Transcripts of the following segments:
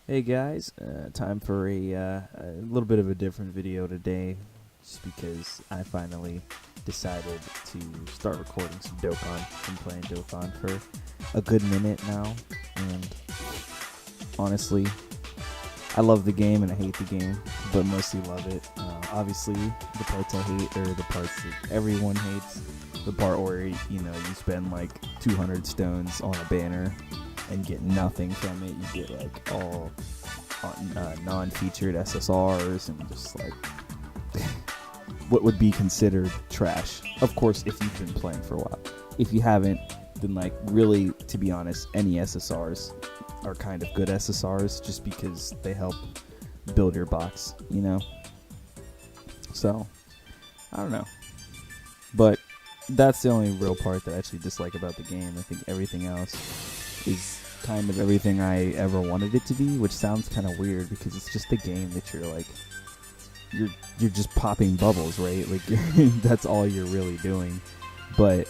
Hey guys, time for a little bit of a different video today, just because I finally decided to start recording some Dokkan. Been playing Dokkan for a good minute now, and honestly, I love the game and I hate the game, but mostly love it. Obviously, the parts I hate are the parts that everyone hates. The part where you spend like 200 stones on a banner and get nothing from it. You get like all non-featured SSRs and just like what would be considered trash. Of course, if you've been playing for a while. If you haven't, then like really, to be honest, any SSRs are kind of good SSRs just because they help build your box, you know? So, I don't know. But that's the only real part that I actually dislike about the game. I think everything else is kind of everything I ever wanted it to be, which sounds kind of weird because it's just a game that you're like, you're just popping bubbles, right? Like that's all you're really doing. But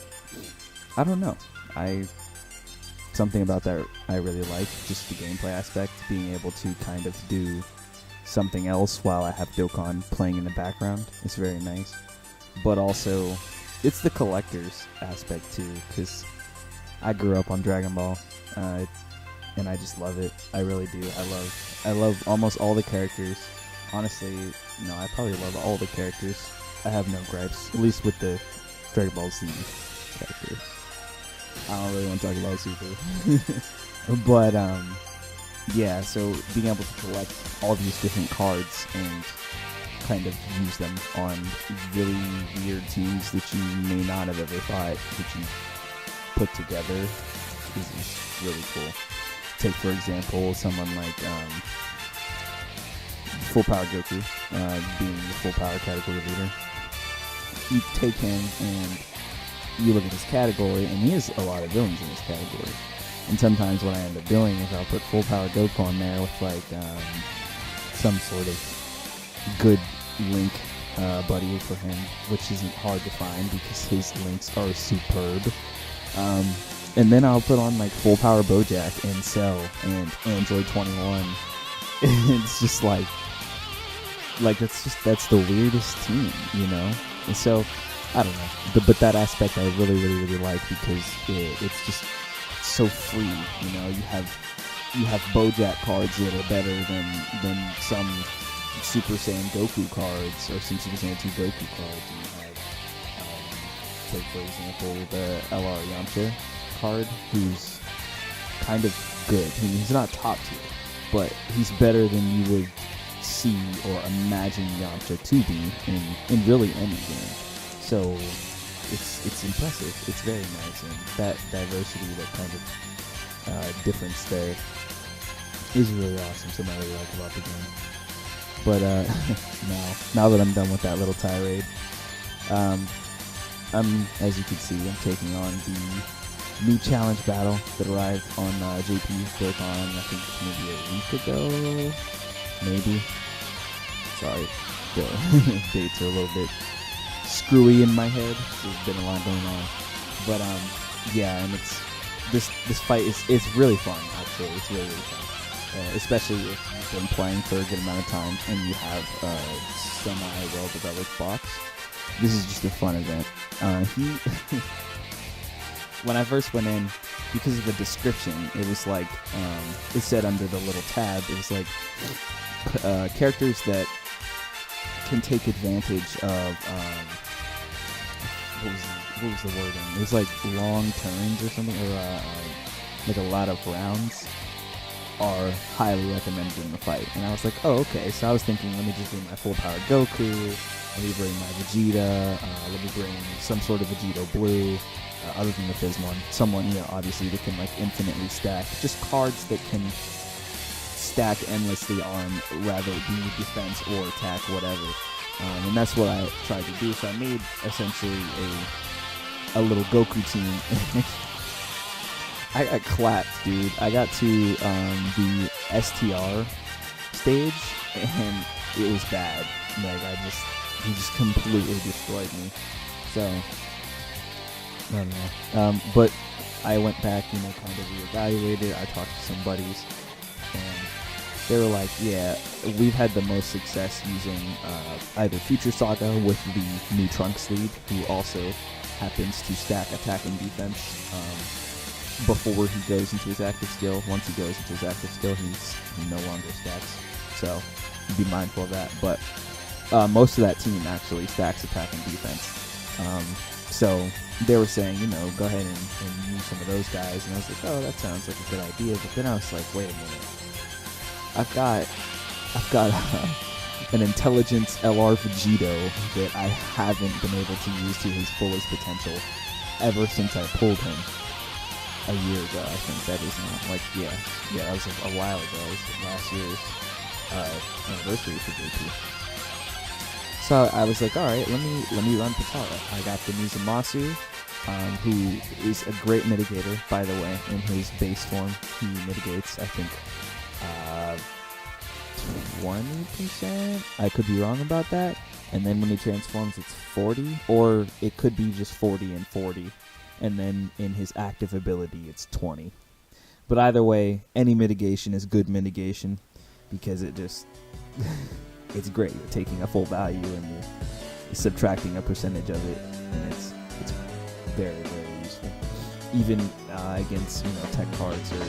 I don't know. Something about that I really like, just the gameplay aspect, being able to kind of do something else while I have Dokkan playing in the background. It's very nice. But also, it's the collector's aspect too, because I grew up on Dragon Ball, and I just love it. I really do. I love almost all the characters. Honestly, I probably love all the characters. I have no gripes, at least with the Dragon Ball Z characters. I don't really want to talk about Super. But, yeah, so being able to collect all these different cards and kind of use them on really weird teams that you may not have ever thought that you put together is really cool. Take, for example, someone like Full Power Goku, being the full power category leader. You take him and you look at his category, and he has a lot of villains in his category. And sometimes what I end up doing is I'll put Full Power Goku on there with like some sort of good link buddy for him, which isn't hard to find because his links are superb. And then I'll put on like Full Power Bojack and Cell and Android 21. It's just like that's the weirdest team, And so I don't know, but that aspect I really like because it's just so free. You have Bojack cards that are better than some Super Saiyan Goku cards or some Super Saiyan 2 Goku cards. And you have, take for example, the LR Yamcha card, who's kind of good. I mean, he's not top tier, but he's better than you would see or imagine Yamcha to be in really any game. So it's impressive. It's very nice, and that diversity, that kind of difference there is really awesome. Something I really like about the game. But now that I'm done with that little tirade, as you can see, I'm taking on the new challenge battle that arrived on JP Dokkan, I think maybe a week ago. Maybe. Sorry, the dates are a little bit screwy in my head. There's been a lot going on, but yeah, and this fight is really fun. Actually, it's really fun, especially if you've been playing for a good amount of time and you have a semi-well developed box. This is just a fun event. When I first went in, because of the description, it was like it said under the little tab, it was like characters that can take advantage of what was the wording? It was like long turns or something, or like a lot of rounds are highly recommended in the fight. And I was like, oh, okay. So I was thinking, let me just bring my Full Power Goku, let me bring my Vegeta, let me bring some sort of Vegito Blue, other than the Fizz one. Someone, obviously that can like infinitely stack. Just cards that can stack endlessly on rather it be defense or attack, whatever. And that's what I tried to do. So I made essentially a little Goku team. I got clapped, dude. I got to the STR stage, and it was bad. Like, he just completely destroyed me. So, I don't know. But I went back, kind of reevaluated. I talked to some buddies, and they were like, yeah, we've had the most success using either Future Saga with the new Trunks lead, who also happens to stack attack and defense before he goes into his active skill. Once he goes into his active skill, he no longer stacks. So be mindful of that. But most of that team actually stacks attack and defense. So they were saying, go ahead and use some of those guys. And I was like, oh, that sounds like a good idea. But then I was like, wait a minute. I've got an intelligence LR Vegito that I haven't been able to use to his fullest potential ever since I pulled him a year ago. I think that is not that was a while ago. It was last year's anniversary for Goku. So I was like, all right, let me run Patara. I got the Mizamasu, who is a great mitigator, by the way. In his base form, he mitigates, I think, 20%. I could be wrong about that. And then when he transforms, it's 40, or it could be just 40 and 40. And then in his active ability, it's 20. But either way, any mitigation is good mitigation because it just it's great. You're taking a full value and you're subtracting a percentage of it, and it's very, very useful. Even against tech cards or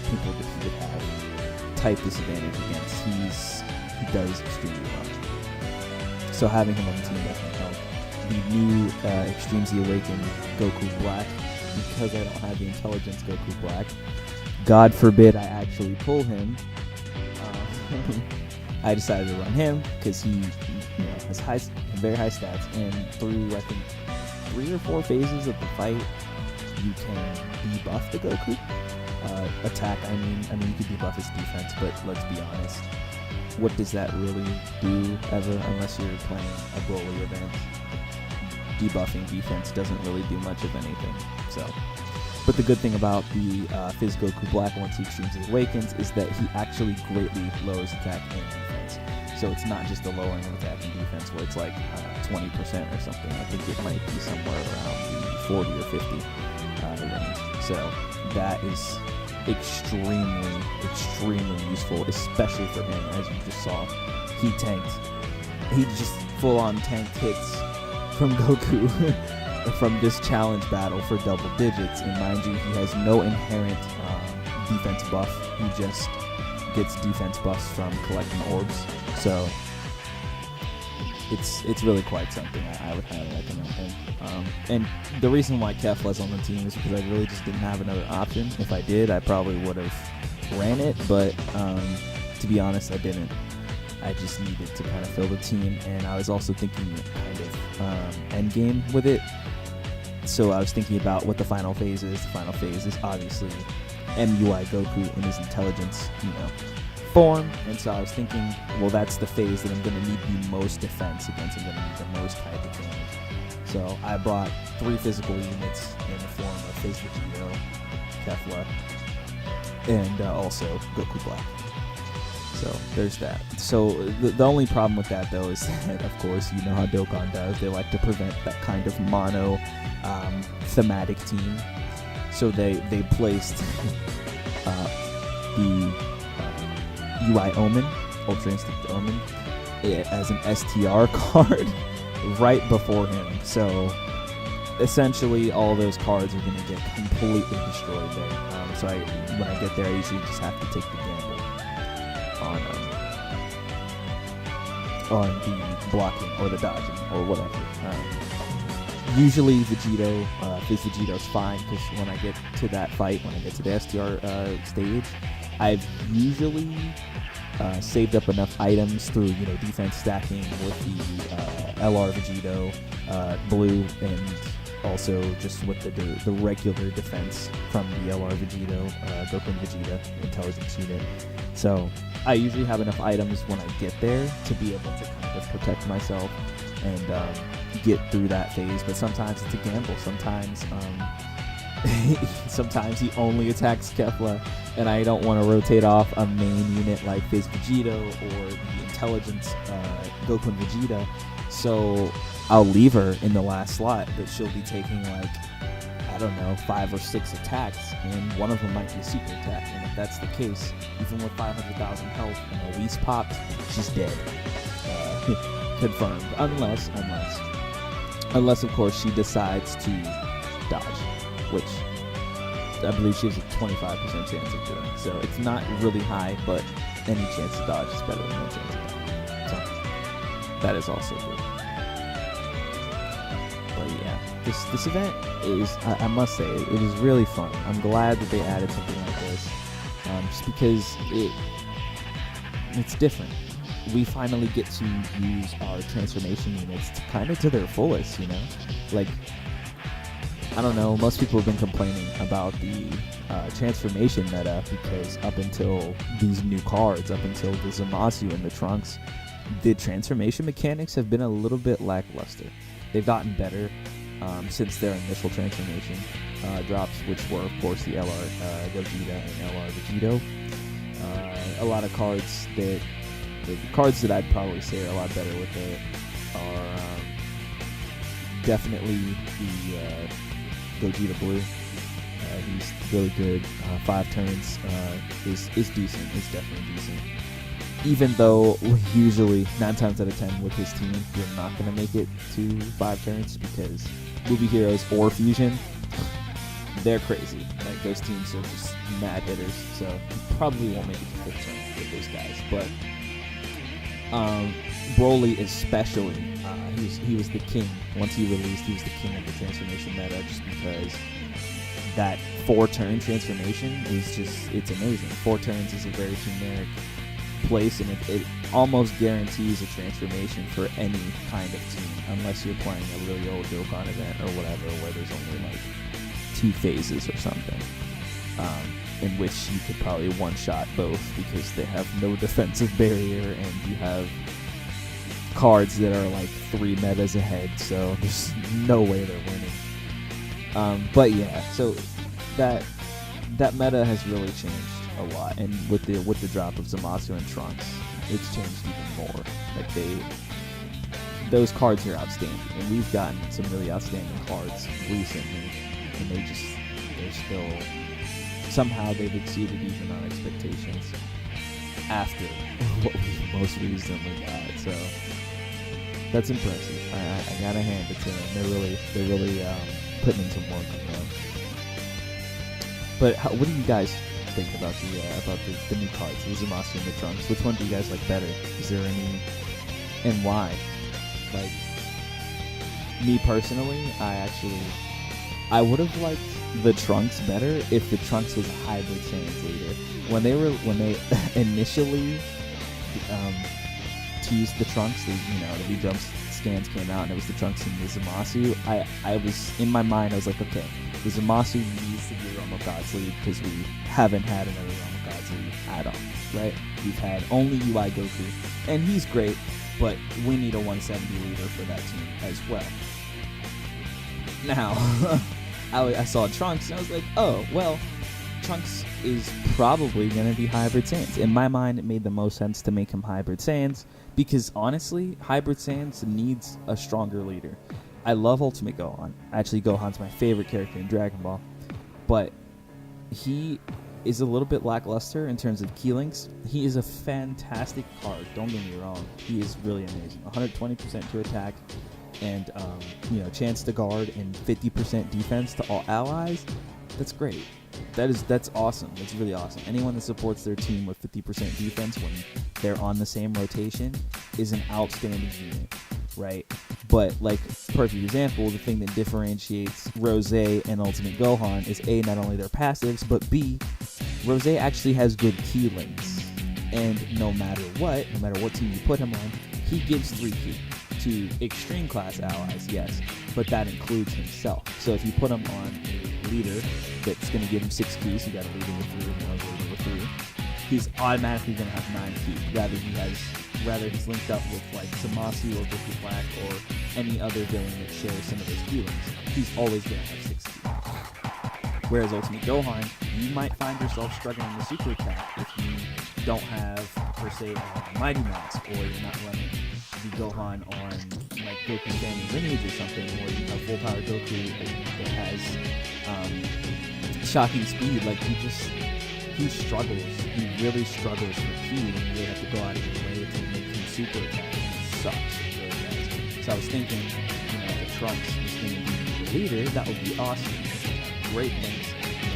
people that he would have type disadvantage against, he does extremely well. So having him on the team definitely help. The new Extreme Z Awakened Goku Black, because I don't have the Intelligence Goku Black, God forbid I actually pull him, I decided to run him because he has very high stats, and through I think 3 or 4 phases of the fight, you can debuff the Goku. Attack, I mean you could debuff his defense, but let's be honest, what does that really do ever unless you're playing a Broly event? Debuffing defense doesn't really do much of anything. So, but the good thing about the Fizz Goku Black once he Extreme Z Awakens is that he actually greatly lowers attack and defense. So it's not just a lowering of attack and defense where it's like 20% or something. I think it might be somewhere around the 40 or 50 range. So that is extremely, extremely useful, especially for him. As you just saw, he tanked. He just full-on tanked hits from Goku from this challenge battle for double digits. And mind you, he has no inherent defense buff. He just gets defense buffs from collecting orbs. So it's really quite something. I would highly recommend him. And the reason why Kefla's on the team is because I really just didn't have another option. If I did, I probably would have ran it, but to be honest, I didn't. I just needed to kind of fill the team, and I was also thinking kind of end game with it. So I was thinking about what the final phase is. The final phase is obviously MUI Goku in his intelligence, form. And so I was thinking, well, that's the phase that I'm going to need the most defense against. I'm going to need the most type advantage. So I brought 3 physical units in the form of Fizz Vegito, Kefla, and also Goku Black. So there's that. So the only problem with that, though, is that, of course, you know how Dokkan does. They like to prevent that kind of mono thematic team. So they placed the UI Omen, Ultra Instinct Omen, as an STR card right before him. So essentially all those cards are going to get completely destroyed there. So when I get there, I usually just have to take the gamble on the blocking or the dodging or whatever. Usually Vegito, Fizz Vegito's fine, because when I get to that fight, when I get to the STR stage, I've usually saved up enough items through defense stacking with the LR Vegito, blue, and also just with the regular defense from the LR Vegito, Goku Vegeta intelligence unit. So I usually have enough items when I get there to be able to kind of protect myself and get through that phase. But sometimes it's a gamble. Sometimes he only attacks Kefla, and I don't want to rotate off a main unit like Fizz Vegito or the intelligence Goku and Vegeta. So I'll leave her in the last slot, but she'll be taking 5 or 6 attacks, and one of them might be a super attack. And that's the case, even with 500,000 health and a Whis popped, she's dead. Confirmed. Unless of course she decides to dodge, which I believe she has a 25% chance of doing. So it's not really high, but any chance to dodge is better than no chance of dodge. So that is also good. But yeah, this event is, I must say, it is really fun. I'm glad that they added something like this, just because it's different. We finally get to use our transformation units kind of to their fullest, you know? Like, I don't know, most people have been complaining about the transformation meta because up until these new cards, up until the Zamasu and the Trunks, the transformation mechanics have been a little bit lackluster. They've gotten better since their initial transformation drops, which were, of course, the LR Gogeta and LR Vegito. A lot of cards that... The cards that I'd probably say are a lot better with it are definitely the Gogeta Blue. He's really good. 5 turns is decent. Is definitely decent. Even though usually 9 times out of 10 with his team, you're not going to make it to 5 turns because movie heroes or fusion, they're crazy. Like, those teams are just mad hitters. So you probably won't make it to 5th turn with those guys. But Broly especially, he was the king. Once he released, he was the king of the transformation meta, just because that 4-turn transformation is just, it's amazing. 4 turns is a very generic place, and it almost guarantees a transformation for any kind of team, unless you're playing a really old Dokkan event or whatever, where there's only like 2 phases or something. In which you could probably one-shot both because they have no defensive barrier and you have cards that are like 3 metas ahead, so there's no way they're winning. But yeah, so that meta has really changed a lot, and with the drop of Zamasu and Trunks, it's changed even more. Like, those cards are outstanding, and we've gotten some really outstanding cards recently, and they're still... Somehow they've exceeded even our expectations after what we most recently got. So that's impressive. I gotta hand it to them. They're really putting in some work on that. But what do you guys think about the new cards, the Zamasu and the Trunks? Which one do you guys like better? Is there any, and why? Like, me personally, I would have liked the Trunks better if the Trunks was a hybrid Saiyans leader. When they initially teased the Trunks, the V-Jump scans came out and it was the Trunks and the Zamasu, I was, in my mind, I was like, okay, the Zamasu needs to be a Realm of Gods lead because we haven't had another Realm of Gods lead at all, right? We've had only UI Goku, and he's great, but we need a 170 leader for that team as well. Now, I saw Trunks, and I was like, oh, well, Trunks is probably going to be Hybrid Saiyans. In my mind, it made the most sense to make him Hybrid Saiyans, because honestly, Hybrid Saiyans needs a stronger leader. I love Ultimate Gohan. Actually, Gohan's my favorite character in Dragon Ball, but he is a little bit lackluster in terms of key links. He is a fantastic card, don't get me wrong. He is really amazing. 120% to attack, and chance to guard and 50% defense to all allies. That's great. That's awesome. That's really awesome. Anyone that supports their team with 50% defense when they're on the same rotation is an outstanding unit, right? But, like, perfect example, the thing that differentiates Rose and Ultimate Gohan is A, not only their passives, but B, Rose actually has good key links. And no matter what team you put him on, he gives 3 key to extreme class allies, yes, but that includes himself. So if you put him on a leader that's going to give him 6 keys, you got a leader with 3 and another leader with 3, he's automatically going to have 9 keys. Rather he's linked up with like Zamasu or Goku Black or any other villain that shares some of those key links. He's always going to have 6 keys. Whereas Ultimate Gohan, you might find yourself struggling with super attack if you don't have, per se, a Mighty Max, or you're not running the Gohan on like Goku Family Lineage or something, or you have full power Goku that has shocking speed. Like, he struggles. He really struggles for Ki, and you really have to go out of your way to make him super attack, and it sucks. It really does. So I was thinking, if Trunks is going to be the leader, that would be awesome. Because we have great links.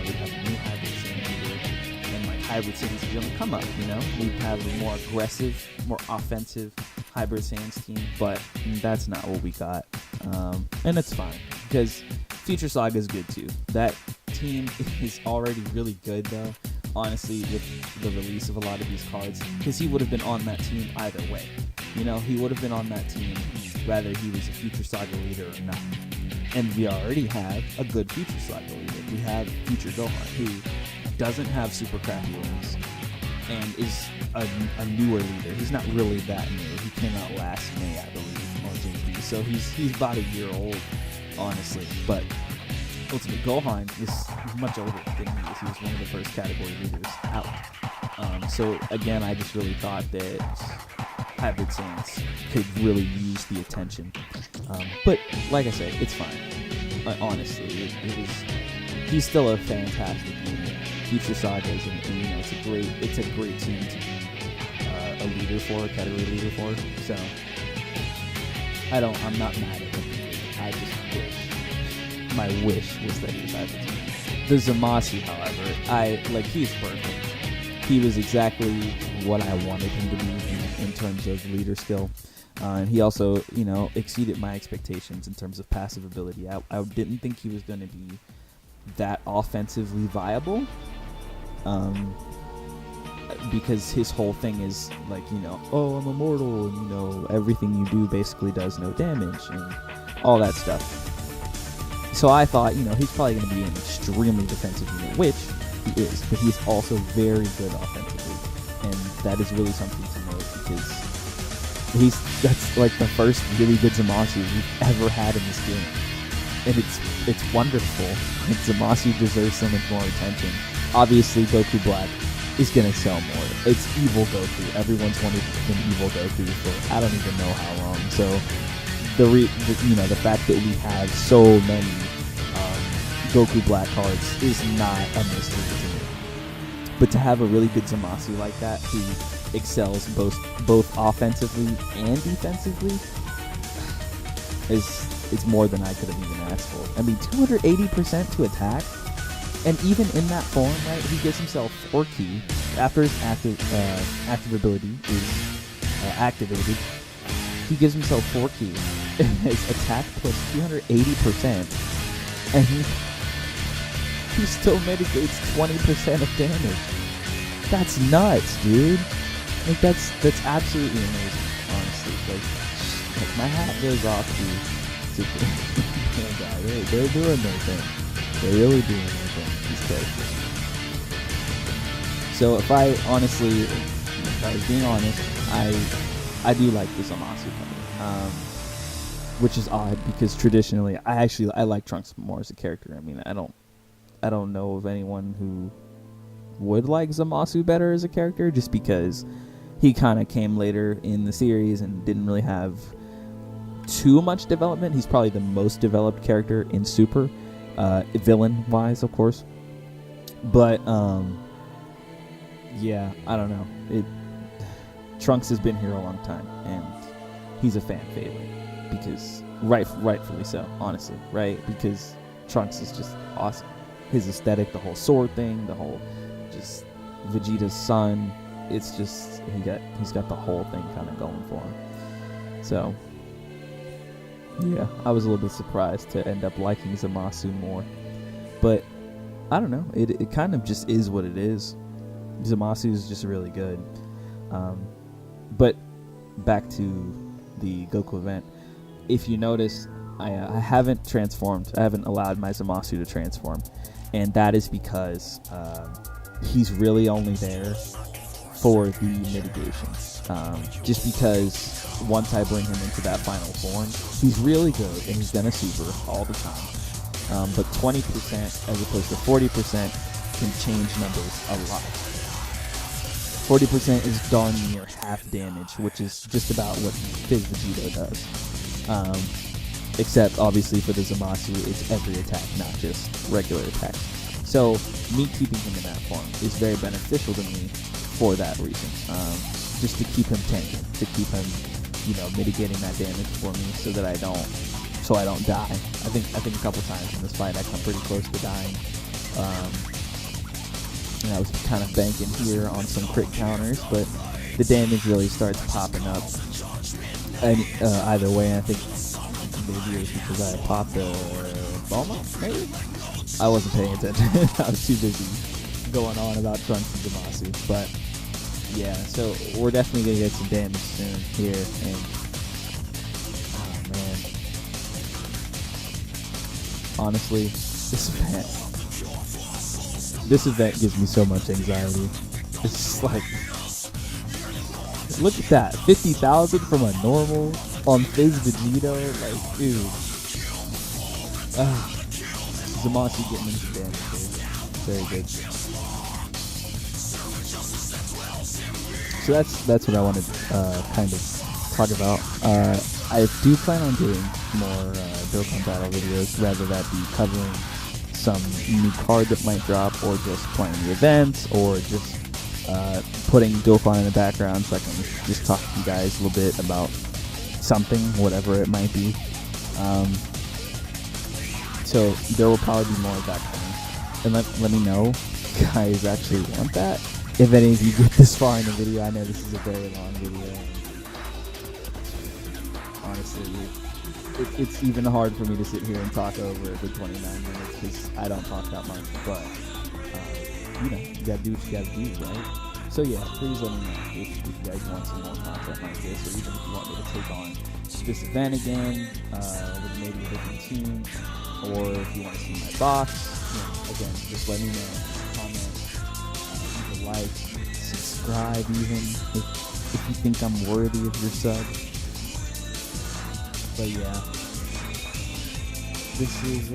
We have a new hybrid Saiyan leader, and like hybrid Saiyans are going to come up. We have a more aggressive, more offensive hybrid Saiyans team, but that's not what we got, and it's fine because Future Saga is good too. That team is already really good though, honestly, with the release of a lot of these cards, because he would have been on that team either way. He would have been on that team whether he was a Future Saga leader or not. And we already have a good Future Saga leader. We have Future Gohan, who doesn't have super crappy wings and is a newer leader. He's not really that new. He came out last May, I believe, on JP. So he's about a year old, honestly. But Ultimate Gohan is much older than he is. He was one of the first category leaders out. So again, I just really thought that Hybrid Saiyans could really use the attention. But like I said, it's fine. Honestly, he's still a fantastic unit. Future Sagas, and it's a great team to be a leader for, a category leader for. So I'm not mad at him. I just wish, my wish was that he was Hybrid Saiyans. The Zamasu, however, he's perfect. He was exactly what I wanted him to be in terms of leader skill. And he also, exceeded my expectations in terms of passive ability. I didn't think he was going to be that offensively viable, because his whole thing is oh, I'm immortal, and everything you do basically does no damage and all that stuff. So I thought, he's probably going to be an extremely defensive unit, which he is, but he's also very good offensively, and that is really something to note, because that's like the first really good Zamasu we've ever had in this game, and it's wonderful. And Zamasu deserves so much more attention. Obviously, Goku Black is gonna sell more. It's evil Goku. Everyone's wanted an evil Goku for I don't even know how long. So the fact that we have so many Goku Black cards is not a mystery to me. But to have a really good Zamasu like that, who excels both offensively and defensively, it's more than I could have even asked for. I mean, 280% to attack, and even in that form, right, he gives himself 4 Ki after his active ability is activated. He gives himself 4 Ki, his attack plus 280%, and he still mitigates 20% of damage. That's nuts, dude. That's absolutely amazing, honestly. Like my hat goes off to guy. They're doing their thing. They're really doing their thing, these characters. So if I was being honest, I do like the Zamasu cover, which is odd because traditionally I like Trunks more as a character. I mean, I don't know of anyone who would like Zamasu better as a character, just because he kind of came later in the series and didn't really have too much development. He's probably the most developed character in Super, villain-wise, of course. But, yeah, I don't know. Trunks has been here a long time, and he's a fan favorite, because rightfully so, honestly, right? Because Trunks is just awesome. His aesthetic, the whole sword thing, the whole just Vegeta's son, it's just he's got the whole thing kind of going for him. So yeah, I was a little bit surprised to end up liking Zamasu more, but I don't know, it kind of just is what it is. Zamasu is just really good. But back to the Goku event, if you notice, I haven't transformed. I haven't allowed my Zamasu to transform, and that is because he's really only there for the mitigations. Just because once I bring him into that final form, he's really good and he's gonna super all the time. But 20% as opposed to 40% can change numbers a lot. 40% is darn near half damage, which is just about what Fizz Vegito does. Except obviously for the Zamasu, it's every attack, not just regular attacks. So me keeping him in that form is very beneficial to me for that reason. Just to keep him tanking, to keep him, mitigating that damage for me, so that I don't die. I think a couple times in this fight I come pretty close to dying. And I was kind of banking here on some crit counters, but the damage really starts popping up. And either way, I think maybe it was because I popped a Bulma, maybe? I wasn't paying attention. I was too busy going on about Trunks and Damacy. But yeah, so we're definitely going to get some damage soon here. And oh man, honestly, this event gives me so much anxiety. It's just like, look at that, 50,000 from a normal on Fizz Vegito, like, dude. Damacy getting into damage here. Very good. So that's what I wanted to kind of talk about. I do plan on doing more Dokkan Battle videos, rather that be covering some new card that might drop, or just playing the events, or just putting Dokkan in the background so I can just talk to you guys a little bit about something, whatever it might be. So there will probably be more of that coming. And let me know if you guys actually want that. If any of you get this far in the video, I know this is a very long video. Honestly, it's even hard for me to sit here and talk over the 29 minutes because I don't talk that much. But, you gotta do what you gotta do, right? So yeah, please let me know if you guys want some more content like this, or even if you want me to take on this event again, with maybe a different team, or if you want to see my box. Again, just let me know. Comment, leave a like, subscribe even if you think I'm worthy of your sub. But yeah, this is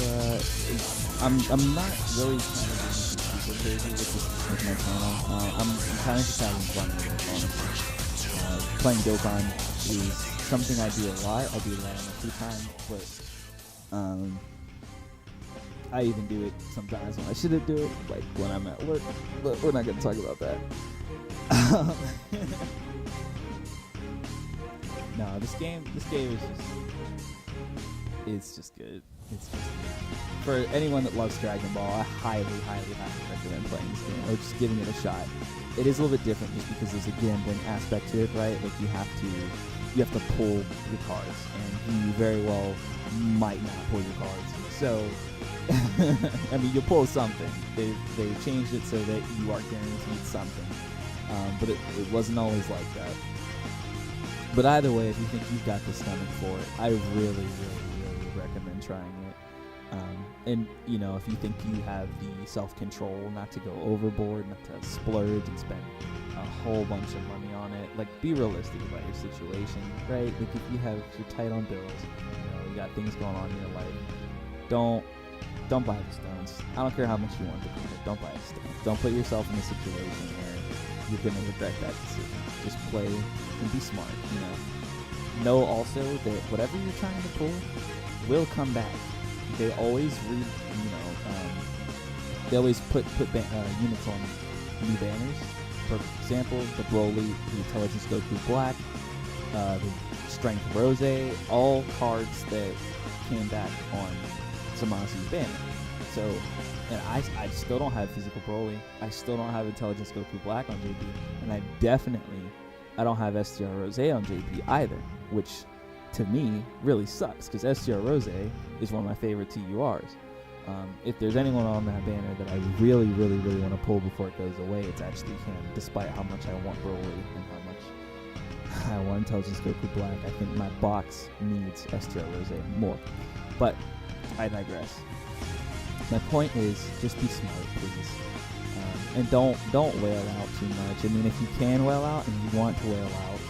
I'm not really kind of doing super crazy with my channel. I'm kind of just having fun with it, honestly. Playing Dokkan is something I do a lot. I do a lot on my free time, but I even do it sometimes when I shouldn't do it, like when I'm at work. But we're not gonna talk about that. No, this game is just good. It's just good. For anyone that loves Dragon Ball, I highly recommend playing this game, or just giving it a shot. It is a little bit different just because there's a gambling aspect to it, right? Like you have to pull your cards, and you very well might not pull your cards. So, I mean, you'll pull something. They changed it so that you are guaranteed something, but it wasn't always like that. But either way, if you think you've got the stomach for it, I really recommend trying it. And if you think you have the self-control not to go overboard, not to splurge and spend a whole bunch of money on it, like, be realistic about your situation, right? Like, if you're tight on bills, you got things going on in your life, don't buy the stones. I don't care how much you want to do it. Don't buy the stones. Don't put yourself in a situation where you're gonna regret that decision. Just play and be smart. Know also that whatever you're trying to pull will come back. They always they always put units on new banners. For example, the Broly, the Intelligence Goku Black, the Strength Rose, all cards that came back on Damacy's banner. So, and I still don't have physical Broly. I still don't have Intelligence Goku Black on JP, and I don't have STR Rose on JP either, which to me really sucks because STR Rose is one of my favorite TURs. If there's anyone on that banner that I really want to pull before it goes away, it's actually him, despite how much I want Broly and how much I want Intelligence Goku Black. I think my box needs STR Rose more. But I digress. My point is, just be smart, please. And don't wail out too much. I mean, if you can wail out and you want to wail out,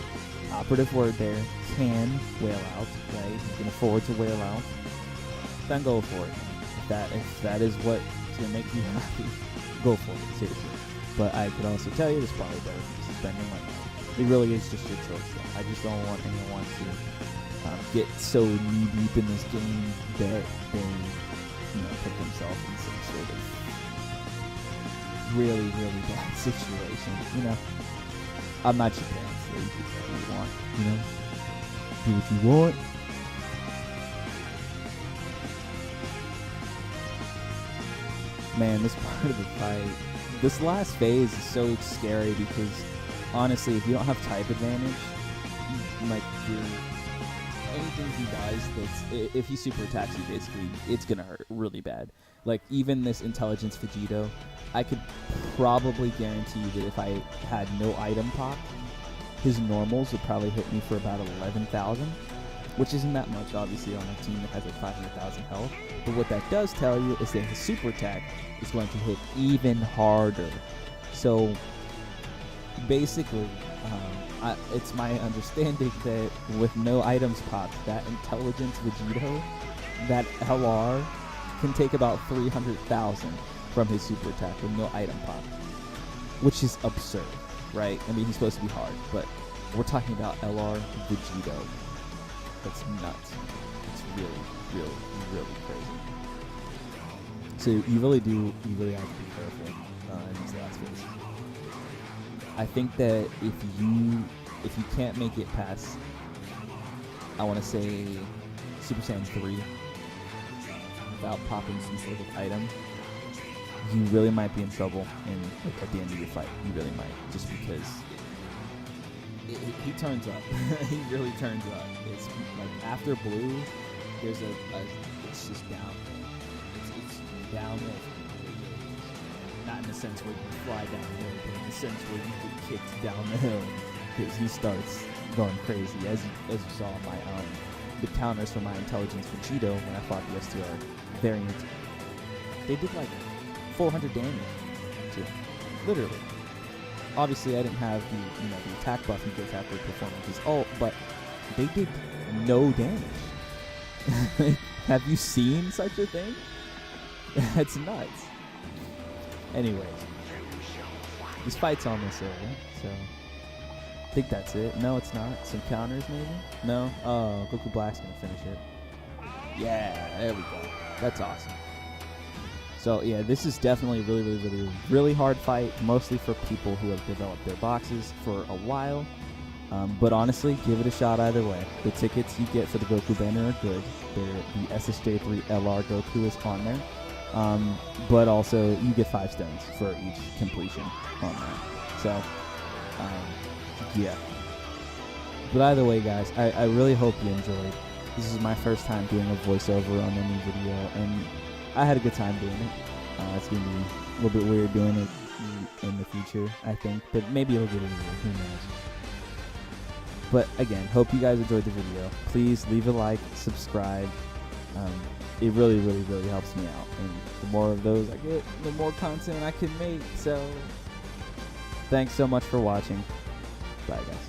operative word there, can wail out, right? You can afford to wail out, then go for it. If that is what's gonna make you happy, go for it, seriously. But I could also tell you, this probably better than spending money. It really is just your choice, though. I just don't want anyone to get so knee deep in this game that they, put themselves in some sort of really, really bad situation. You know, I'm not your parents, so you can do what you want. You know, do what you want. Man, this part of the fight, this last phase is so scary because honestly, if you don't have type advantage, like anything he does, that's if he super attacks you, basically, it's gonna hurt really bad. Like even this intelligence Vegito, I could probably guarantee you that if I had no item pop, his normals would probably hit me for about 11,000, which isn't that much, obviously, on a team that has like 500,000 health. But what that does tell you is that his super attack is going to hit even harder. So basically, it's my understanding that with no items popped, that intelligence Vegito, that LR, can take about 300,000 from his super attack with no item pop, which is absurd, right? I mean, he's supposed to be hard, but we're talking about LR Vegito. That's nuts. It's really, really, really crazy. So you really have to be careful in these last phases. I think that if you can't make it past, I want to say Super Saiyan 3 without popping some sort of item, you really might be in trouble at the end of your fight. You really might, just because he turns up. He really turns up. It's like after blue, there's it's just downhill. It's downhill. Not in the sense where you fly downhill, but in the sense where you get kicked down the hill, because he starts going crazy. As you saw my the counters for my intelligence Vegito when I fought the STR variant, they did like 400 damage to him, literally. Obviously, I didn't have the attack buff he gets after performing his ult, but they did no damage. Have you seen such a thing? That's nuts. Anyways, this fight's almost over, so I think that's it. No, it's not. Some counters, maybe? No? Oh, Goku Black's gonna finish it. Yeah, there we go. That's awesome. So yeah, this is definitely a really, really, really, really hard fight, mostly for people who have developed their boxes for a while. But honestly, give it a shot either way. The tickets you get for the Goku banner are good. The SSJ3 LR Goku is on there. But also, you get 5 stones for each completion on that. So, yeah. But either way, guys, I really hope you enjoyed. This is my first time doing a voiceover on a new video, and I had a good time doing it. It's going to be a little bit weird doing it in the future, I think, but maybe it'll get easier, who knows. But again, hope you guys enjoyed the video. Please leave a like, subscribe. It really, really, really helps me out, and the more of those I get, the more content I can make. So thanks so much for watching. Bye, guys.